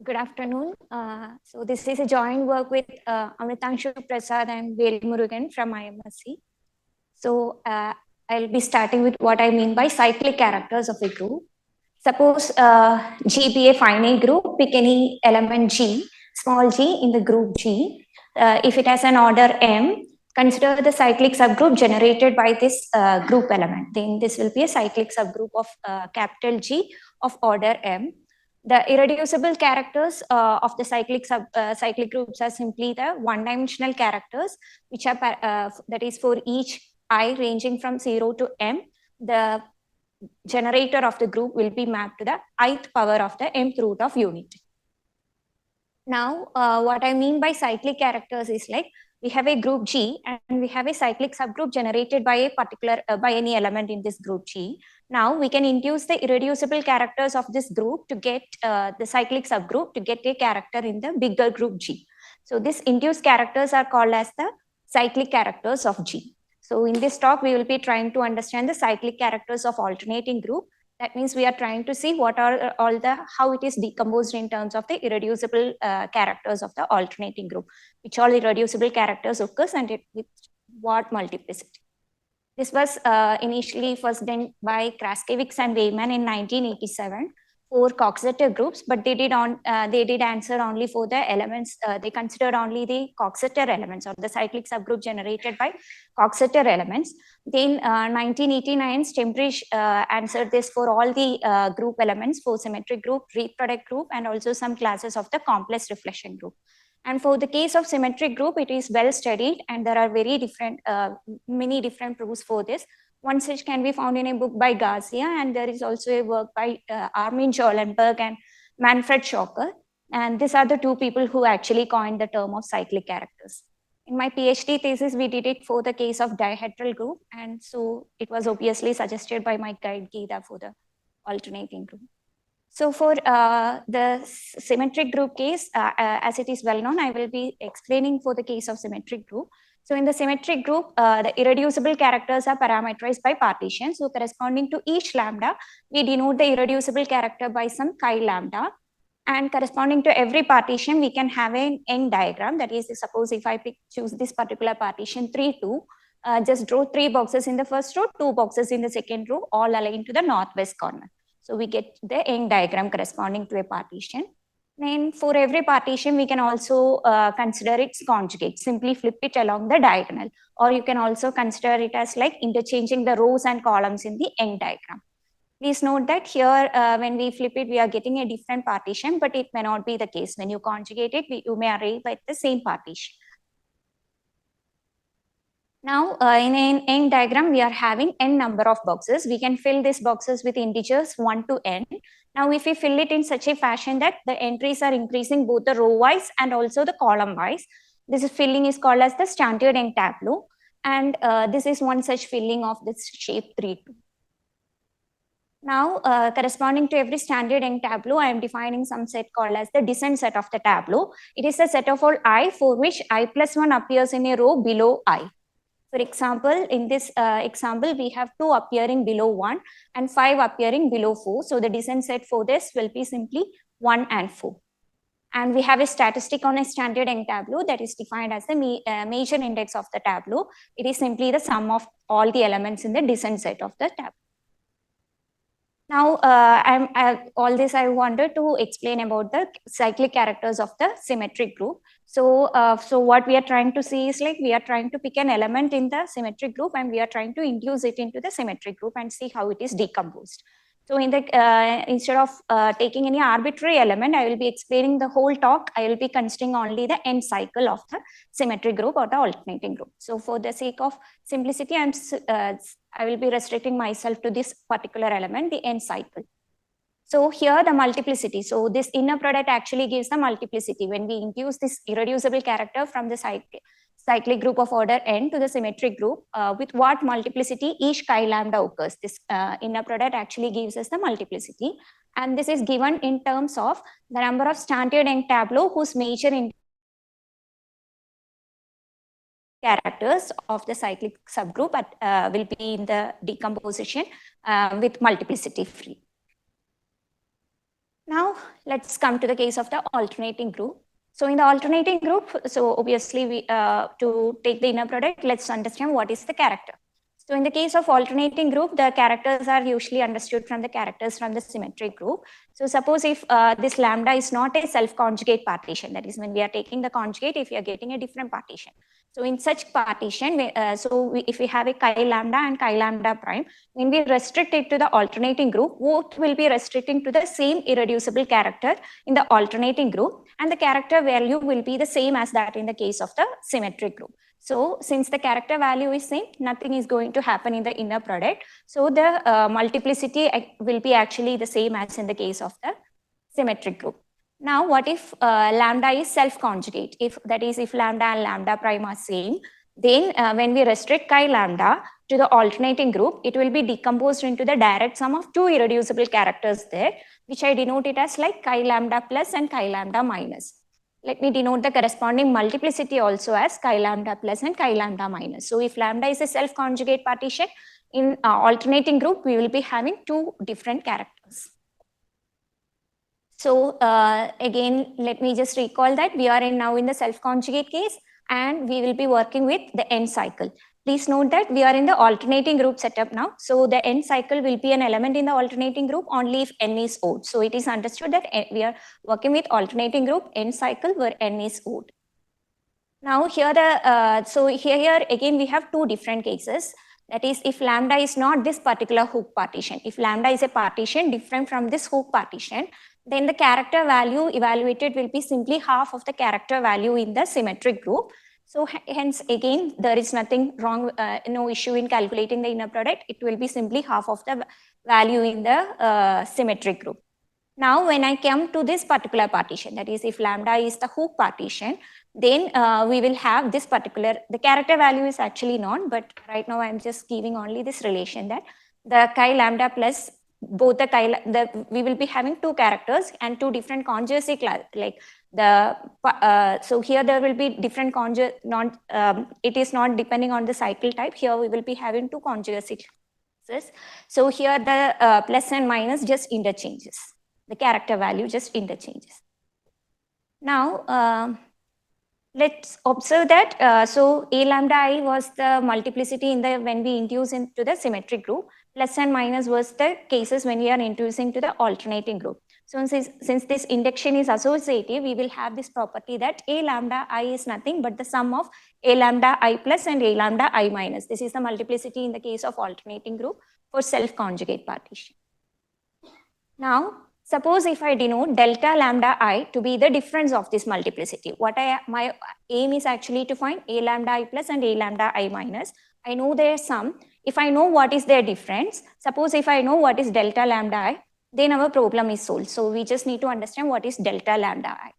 Good afternoon. So this is a joint work with Amritanshu Prasad and Vel Murugan from IMSC. So I'll be starting with what I mean by cyclic characters of a group. Suppose G be a finite group, pick any element G, small g in the group G. If it has an order M, consider the cyclic subgroup generated by this group element. Then this will be a cyclic subgroup of capital G of order M. The irreducible characters of the cyclic groups are simply the one-dimensional characters, which are that is for each I ranging from 0 to M. The generator of the group will be mapped to the ith power of the mth root of unity. Now, what I mean by cyclic characters is like we have a group G and we have a cyclic subgroup generated by a particular by any element in this group G. Now we can induce the irreducible characters of this group to get the cyclic subgroup to get a character in the bigger group G. So these induced characters are called as the cyclic characters of G. So in this talk, we will be trying to understand the cyclic characters of alternating group. That means we are trying to see what are how it is decomposed in terms of the irreducible characters of the alternating group, which all irreducible characters occurs and with what multiplicity. This was initially first done by Kraskevich and Weyman in 1987 for Coxeter groups, but they did answer only for the elements. They considered only the Coxeter elements or the cyclic subgroup generated by Coxeter elements. Then 1989, Stembrich answered this for all the group elements for symmetric group, reproduct group, and also some classes of the complex reflection group. And for the case of symmetric group, it is well studied and there are very different, many different proofs for this. One such can be found in a book by Garcia, and there is also a work by Armin Schoenberg and Manfred Schocker. And these are the two people who actually coined the term of cyclic characters. In my PhD thesis, we did it for the case of dihedral group. And so it was obviously suggested by my guide Geeta for the alternating group. So for the symmetric group case, as it is well known, I will be explaining for the case of symmetric group. So in the symmetric group, the irreducible characters are parameterized by partition. So corresponding to each lambda, we denote the irreducible character by some chi lambda. And corresponding to every partition, we can have an N diagram. That is, suppose if I choose this particular partition 3, 2, just draw 3 boxes in the first row, 2 boxes in the second row, all aligned to the northwest corner. So we get the N diagram corresponding to a partition. Then for every partition, we can also consider its conjugate. Simply flip it along the diagonal. Or you can also consider it as like interchanging the rows and columns in the N diagram. Please note that here, when we flip it, we are getting a different partition, but it may not be the case. When you conjugate it, you may arrive at the same partition. Now, in an N diagram, we are having N number of boxes. We can fill these boxes with integers 1 to N. Now, if we fill it in such a fashion that the entries are increasing both the row-wise and also the column-wise, this filling is called as the standard N tableau. And this is one such filling of this shape 3, 2. Now, corresponding to every standard N tableau, I am defining some set called as the descent set of the tableau. It is a set of all I for which I plus 1 appears in a row below I. For example, in this example, we have 2 appearing below 1 and 5 appearing below 4. So the descent set for this will be simply 1 and 4. And we have a statistic on a standard N tableau that is defined as the major index of the tableau. It is simply the sum of all the elements in the descent set of the tableau. Now, all this I wanted to explain about the cyclic characters of the symmetric group. So what we are trying to see is like we are trying to pick an element in the symmetric group and we are trying to induce it into the symmetric group and see how it is decomposed. So in the instead of taking any arbitrary element, I will be explaining the whole talk. I will be considering only the end cycle of the symmetric group or the alternating group. So for the sake of simplicity, I will be restricting myself to this particular element, the end cycle. So here the multiplicity. So this inner product actually gives the multiplicity. When we induce this irreducible character from the cyclic group of order N to the symmetric group, with what multiplicity each chi lambda occurs. This inner product actually gives us the multiplicity. And this is given in terms of the number of standard N tableau whose major characters of the cyclic subgroup will be in the decomposition with multiplicity free. Now let's come to the case of the alternating group. So in the alternating group, so obviously we to take the inner product, let's understand what is the character. So in the case of alternating group, the characters are usually understood from the characters from the symmetric group. So suppose if this lambda is not a self-conjugate partition, that is when we are taking the conjugate, if we are getting a different partition. So in such partition, if we have a chi lambda and chi lambda prime, when we restrict it to the alternating group, both will be restricting to the same irreducible character in the alternating group, and the character value will be the same as that in the case of the symmetric group. So since the character value is same, nothing is going to happen in the inner product. So the multiplicity will be actually the same as in the case of the symmetric group. Now, what if lambda is self-conjugate? If that is, if lambda and lambda prime are same, then when we restrict chi lambda to the alternating group, it will be decomposed into the direct sum of two irreducible characters there, which I denote it as like chi lambda plus and chi lambda minus. Let me denote the corresponding multiplicity also as chi lambda plus and chi lambda minus. So if lambda is a self-conjugate partition, in alternating group, we will be having two different characters. So again, let me just recall that we are now in the self-conjugate case, and we will be working with the n cycle. Please note that we are in the alternating group setup now. So the n cycle will be an element in the alternating group only if n is odd. So it is understood that we are working with alternating group n cycle where n is odd. Now here here again we have two different cases. That is, if lambda is not this particular hook partition, if lambda is a partition different from this hook partition, then the character value evaluated will be simply half of the character value in the symmetric group. So hence again, there is nothing wrong, no issue in calculating the inner product. It will be simply half of the value in the symmetric group. Now, when I come to this particular partition, that is, if lambda is the hook partition, then we will have this particular, the character value is actually known, but right now I'm just giving only this relation that the chi lambda plus both we will be having two characters and two different conjugacy class, like the, so here there will be different it is not depending on the cycle type. Here we will be having two conjugacy classes. So here the plus and minus just interchanges. The character value just interchanges. Now, let's observe that, so A lambda I was the multiplicity in the, when we induce into the symmetric group, plus and minus was the cases when we are inducing to the alternating group. So since this induction is associative, we will have this property that A lambda I is nothing but the sum of A lambda I plus and A lambda I minus. This is the multiplicity in the case of alternating group for self-conjugate partition. Now, suppose if I denote delta lambda I to be the difference of this multiplicity, my aim is actually to find A lambda I plus and A lambda I minus. I know their sum. If I know what is their difference, suppose if I know what is delta lambda I, then our problem is solved. So we just need to understand what is delta lambda I.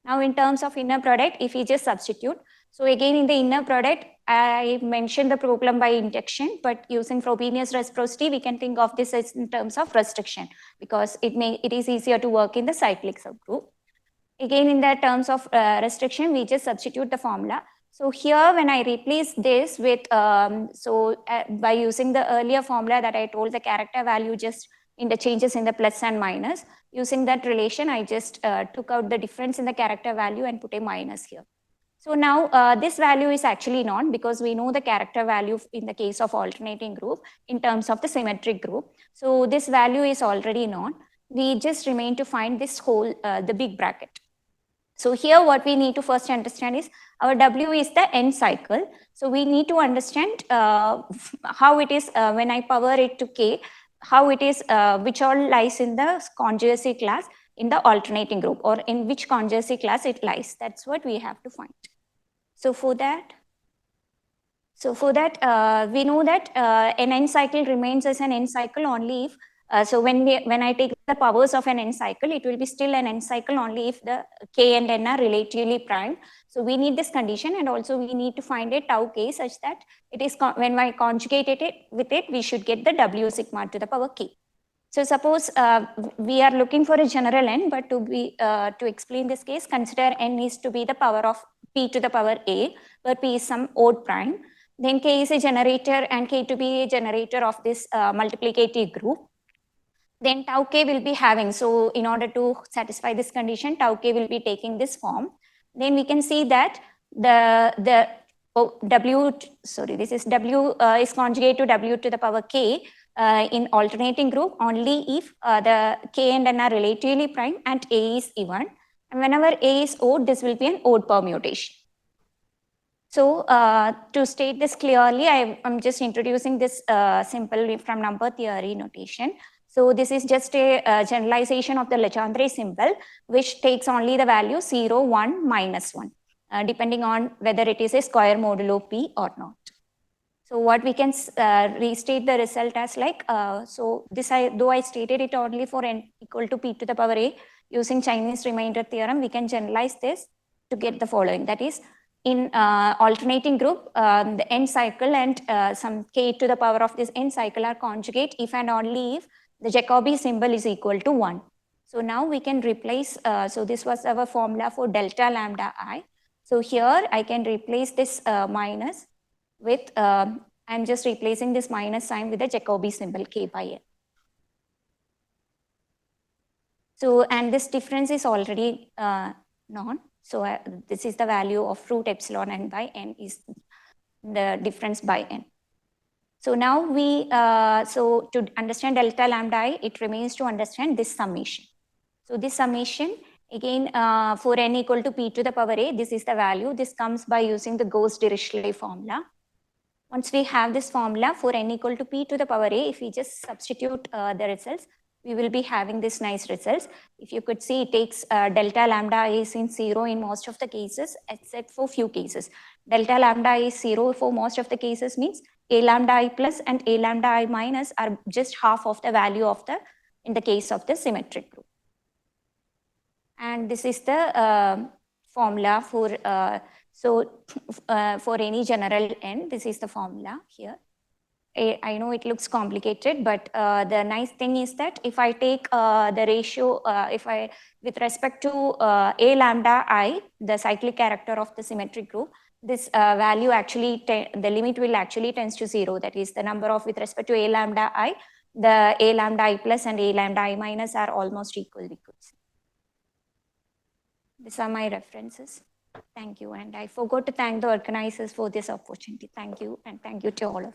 Now in terms of inner product, if we just substitute, so again in the inner product, I mentioned the problem by induction, but using Frobenius reciprocity, we can think of this as in terms of restriction, because it is easier to work in the cyclic subgroup. Again, in the terms of restriction, we just substitute the formula. So here, when I replace this with, by using the earlier formula that I told, the character value just interchanges in the plus and minus. Using that relation, I just took out the difference in the character value and put a minus here. So now this value is actually known because we know the character value in the case of alternating group in terms of the symmetric group. So this value is already known. We just remain to find this whole, the big bracket. So here what we need to first understand is our W is the n cycle. So we need to understand how it is when I power it to K, how it is, which all lies in the conjugacy class in the alternating group, or in which conjugacy class it lies. That's what we have to find. So for that, we know that an n cycle remains as an n cycle only if, so when I take the powers of an n cycle, it will be still an n cycle only if the K and n are relatively prime. So we need this condition, and also we need to find a tau K such that it is, when I conjugate it with it, we should get the W sigma to the power K. So suppose we are looking for a general n, but to explain this case, consider n is to be the power of p to the power a, where p is some odd prime. Then k is a generator and k to be a generator of this multiplicative group. then tau k will be having, so in order to satisfy this condition, tau k will be taking this form. Then we can see that this is w is conjugate to w to the power k in alternating group only if the k and n are relatively prime and a is even. And whenever a is odd, this will be an odd permutation. So to state this clearly, I'm just introducing this simple from number theory notation. So this is just a generalization of the Legendre symbol, which takes only the value 0, 1, minus 1, depending on whether it is a square modulo p or not. So what we can restate the result as like, so this though I stated it only for n equal to p to the power a, using Chinese remainder theorem, we can generalize this to get the following. That is, in alternating group, the n cycle and some k to the power of this n cycle are conjugate if and only if the Jacobi symbol is equal to 1. So now we can replace, so this was our formula for delta lambda I. So here I can replace this minus with, I'm just replacing this minus sign with the Jacobi symbol k by n. So, and this difference is already known. So this is the value of root epsilon n by n is the difference by n. So now we, so to understand delta lambda I, it remains to understand this summation. So this summation, again, for n equal to p to the power a, this is the value. This comes by using the Gauss-Dirichlet formula. Once we have this formula for n equal to p to the power a, if we just substitute the results, we will be having this nice results. If you could see, it takes delta lambda is in 0 in most of the cases, except for few cases. Delta lambda is 0 for most of the cases means a lambda I plus and a lambda I minus are just half of the value of the, in the case of the symmetric group. And this is the formula for, for any general n, this is the formula here. I know it looks complicated, but the nice thing is that if I take the ratio, with respect to a lambda I, the cyclic character of the symmetric group, this value actually, the limit will actually tends to 0. That is the number of, with respect to a lambda I, the a lambda I plus and a lambda I minus are almost equal. These are my references. Thank you. And I forgot to thank the organizers for this opportunity. Thank you. And thank you to all of you.